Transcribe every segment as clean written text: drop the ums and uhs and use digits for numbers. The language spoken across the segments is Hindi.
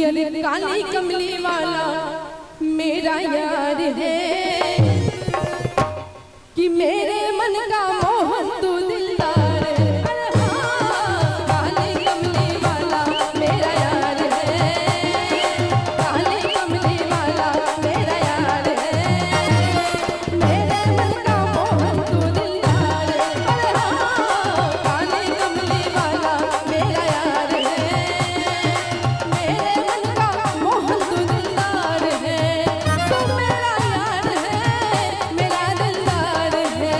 अरे काली कमली वाला मेरा यार है कि मेरे मन का मोहन तू दिलदार है। अरे हाँ, काली कमली वाला मेरा यार है, काली कमली वाला मेरा यार है, मेरे मन का मोहन तू दिलदार है। अरे हाँ, काली कमली वाला मेरा यार है, मेरे मन का मोहन तू दिलदार है। तू मेरा यार है, मेरा दिलदार है,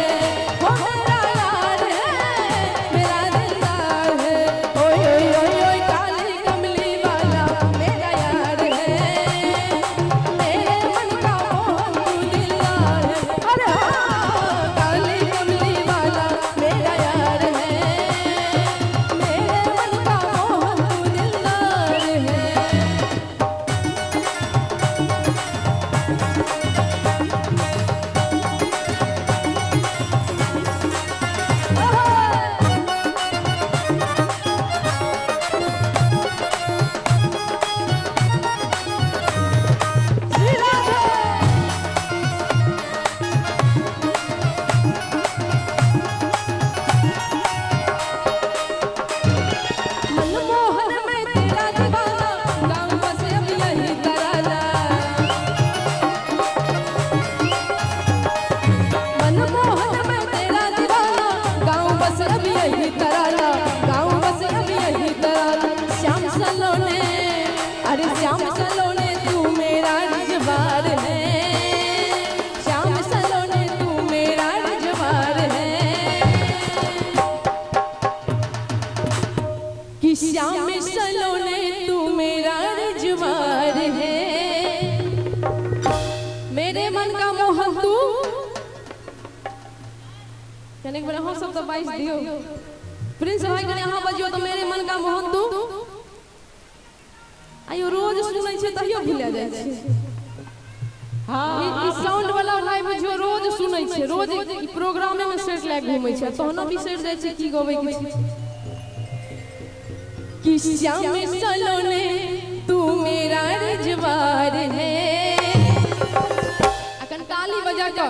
वो मेरा यार है, मेरा दिलदार है। ओए ओए ओए ओए काली कमली वाला मेरा यार है, मेरे मन का मोहन तू दिलदार है। अरे हाँ, काली कमली वाला मेरा यार है, मेरे मन का मोहन तू दिलदार है। मनमोहन में तेरा दीवाना, गाँव बस अब यही तराना। मनमोहन में तेरा दीवाना, गाँव बस अब यही तराना, गाँव बस अब यही तराना। श्याम सलोने, अरे श्याम सलोने तू मेरा रजवार है, श्याम सलोने तू मेरा रजवार है कि श्याम सलोने तू मेरा रजवार है, मेरे मन का मोहन तू। कहने के बोले हाँ सब तो 22 दियो प्रिंस भाई के यहाँ बजियो तो मेरे मन का मोहन तू। आइयो रोज सुनै छे तहियो भूला जाय छे। हाँ, ई साउंड वाला भाई बुझियो रोज सुनै छे, रोज ई प्रोग्राम में सेट लाग घुमै छे, तहनो भी सेट जाय छे की गबै के छै कि श्याम सलोने तू मेरा रजवार है। अखन ताली बजा के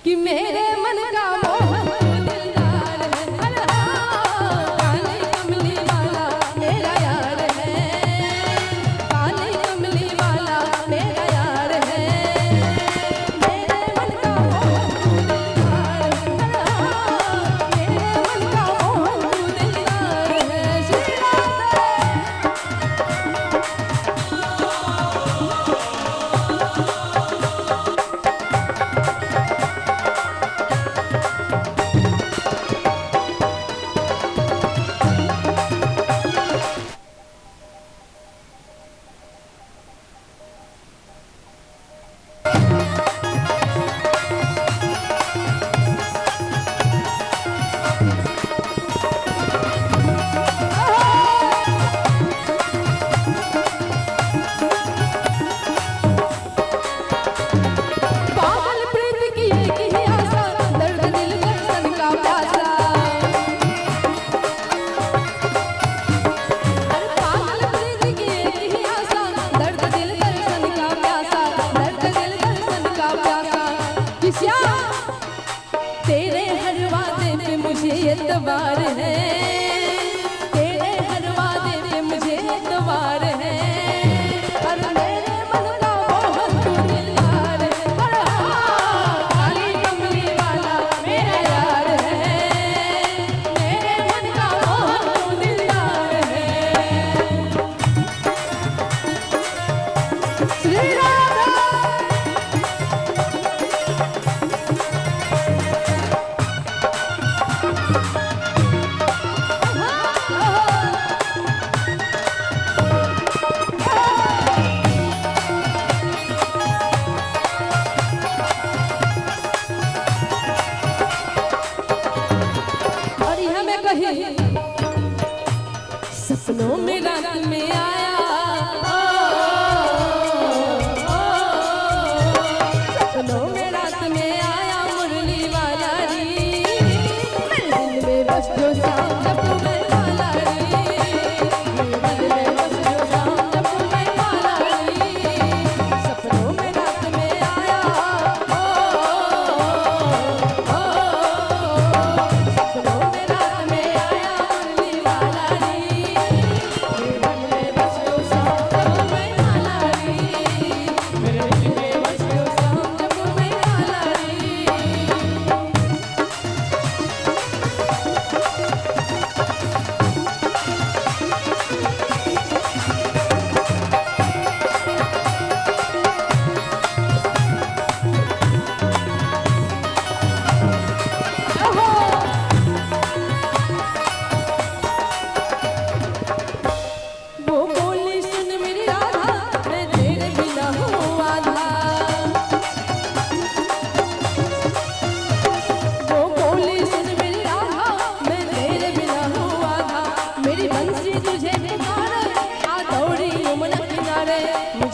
कि मेरे मन का मोहन तू दिलदार है। अरे हाँ, काली कमली वाला मेरा यार है, काली कमली वाला मेरा यार है, मेरे मन का मोहन तू दिलदार है। अरे हाँ, मेरे मन का मोहन तू दिलदार है। श्री राधे।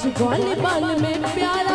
मुझे ग्वालिबान में प्यारा